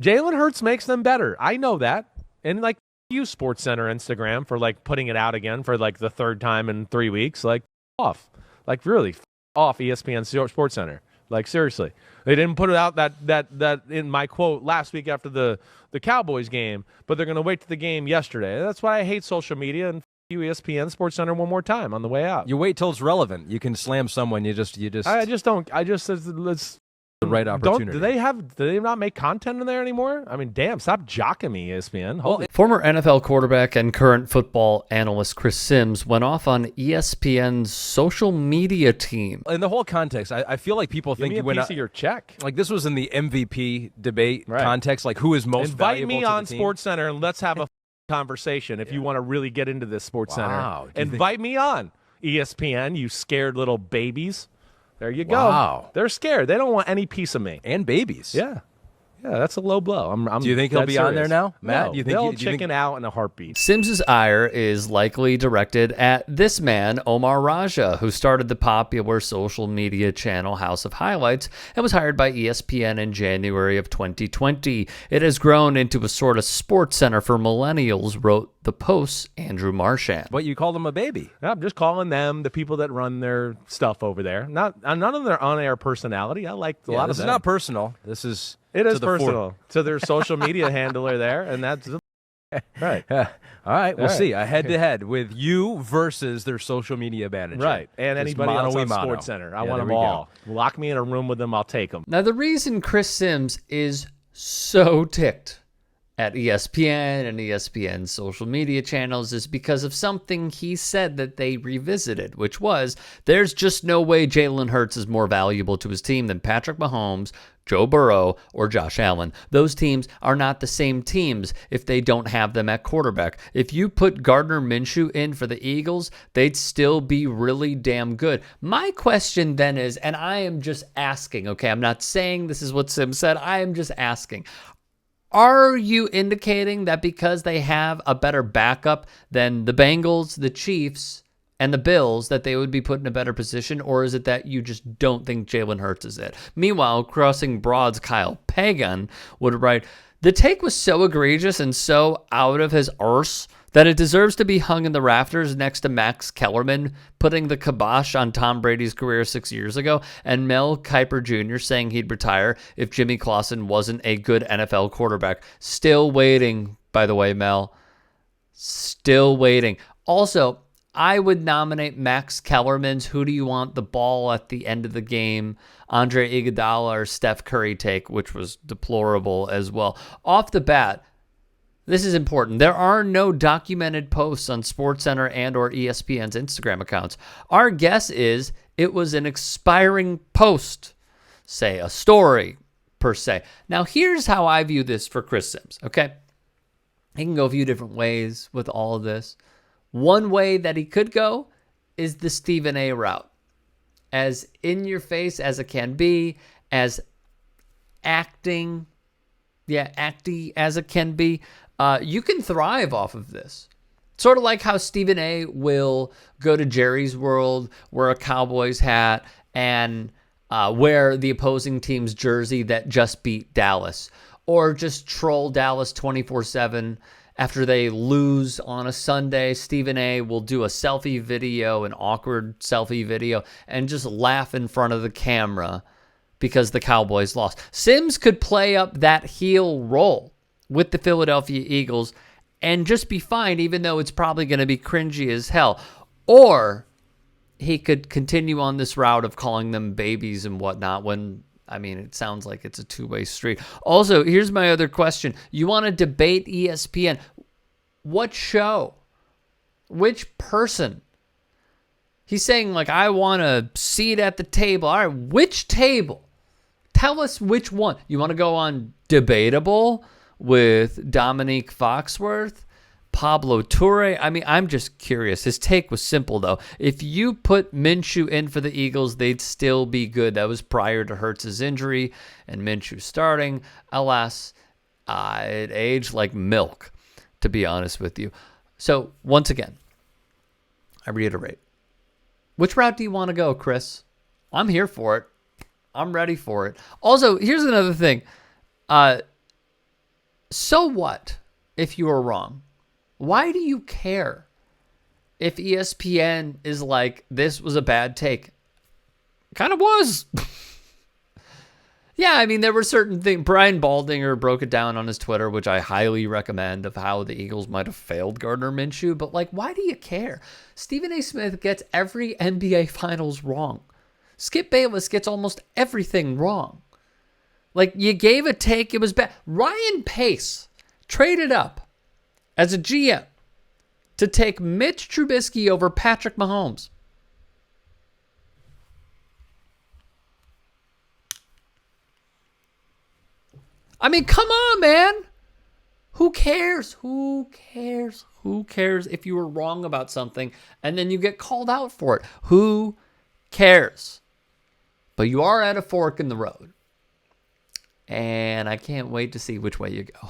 Jalen Hurts makes them better. I know that. And like you SportsCenter Instagram for like putting it out again for like the third time in 3 weeks. Like off. Like really off ESPN SportsCenter. Like seriously. They didn't put it out that in my quote last week after the Cowboys game, but they're going to wait to the game yesterday. That's why I hate social media and you ESPN SportsCenter one more time on the way out. You wait till it's relevant. You can slam someone. You just. I just don't. Let's the right opportunity. Do they not make content in there anymore? I mean, damn, stop jocking me, ESPN. Former NFL quarterback and current football analyst Chris Sims went off on ESPN's social media team. In the whole context, I feel like people think you went of your check. Like this was in the MVP debate context, like who is most valuable Invite me to on the team. SportsCenter and let's have a conversation if you want to really get into this SportsCenter. Wow. Invite me on, ESPN, you scared little babies. There you go. Wow. They're scared. They don't want any piece of me. And babies. Yeah. Yeah, that's a low blow. Do you think he'll be on there now, Matt? No, you think they'll chicken out in a heartbeat. Sims's ire is likely directed at this man, Omar Raja, who started the popular social media channel House of Highlights and was hired by ESPN in January of 2020. It has grown into a sort of sports center for millennials, wrote the Post's Andrew Marchand. But you called him a baby. Yeah, I'm just calling them the people that run their stuff over there. None of their on-air personality. I like a lot of them. This is not personal. This is... It is personal to their social media handler there, and that's right. All right, we'll see. A head-to-head with you versus their social media manager. Right, and It's anybody else on mano. SportsCenter. I want them all. Lock me in a room with them. I'll take them. Now, the reason Chris Sims is so ticked at ESPN and ESPN's social media channels is because of something he said that they revisited, which was, there's just no way Jalen Hurts is more valuable to his team than Patrick Mahomes, Joe Burrow, or Josh Allen. Those teams are not the same teams if they don't have them at quarterback. If you put Gardner Minshew in for the Eagles, they'd still be really damn good. My question then is, and I am just asking, okay, I'm not saying this is what Sim said, I am just asking, are you indicating that because they have a better backup than the Bengals, the Chiefs, and the Bills, that they would be put in a better position, or is it that you just don't think Jalen Hurts is it? Meanwhile, Crossing Broad's Kyle Pagan would write, the take was so egregious and so out of his arse that it deserves to be hung in the rafters next to Max Kellerman putting the kibosh on Tom Brady's career 6 years ago, and Mel Kiper Jr. saying he'd retire if Jimmy Clausen wasn't a good NFL quarterback. Still waiting, by the way, Mel. Still waiting. Also, I would nominate Max Kellerman's Who Do You Want the Ball at the End of the Game, Andre Iguodala or Steph Curry take, which was deplorable as well. Off the bat, this is important. There are no documented posts on SportsCenter and or ESPN's Instagram accounts. Our guess is it was an expiring post, say a story per se. Now, here's how I view this for Chris Sims, okay? He can go a few different ways with all of this. One way that he could go is the Stephen A route. As in your face as it can be, as acty as it can be, you can thrive off of this. Sort of like how Stephen A will go to Jerry's World, wear a Cowboys hat, and wear the opposing team's jersey that just beat Dallas. Or just troll Dallas 24/7. After they lose on a Sunday, Stephen A will do a selfie video, an awkward selfie video, and just laugh in front of the camera because the Cowboys lost. Sims could play up that heel role with the Philadelphia Eagles and just be fine, even though it's probably going to be cringy as hell. Or he could continue on this route of calling them babies and whatnot when, I mean, it sounds like it's a two-way street. Also, here's my other question. You want to debate ESPN. What show? Which person? He's saying, like, I want a seat at the table. All right, which table? Tell us which one. You want to go on Debatable with Dominique Foxworth? Pablo Torre? I mean, I'm just curious. His take was simple, though. If you put Minshew in for the Eagles, they'd still be good. That was prior to Hurts' injury and Minshew starting. Alas, it aged like milk, to be honest with you. So, once again, I reiterate. Which route do you want to go, Chris? I'm here for it. I'm ready for it. Also, here's another thing. So what if you are wrong? Why do you care if ESPN is like, this was a bad take? Kind of was. Yeah, I mean, there were certain things. Brian Baldinger broke it down on his Twitter, which I highly recommend, of how the Eagles might have failed Gardner Minshew. But, like, why do you care? Stephen A. Smith gets every NBA Finals wrong. Skip Bayless gets almost everything wrong. Like, you gave a take, it was bad. Ryan Pace traded up as a GM to take Mitch Trubisky over Patrick Mahomes. I mean, come on, man. Who cares? Who cares? Who cares if you were wrong about something and then you get called out for it? Who cares? But you are at a fork in the road. And I can't wait to see which way you go.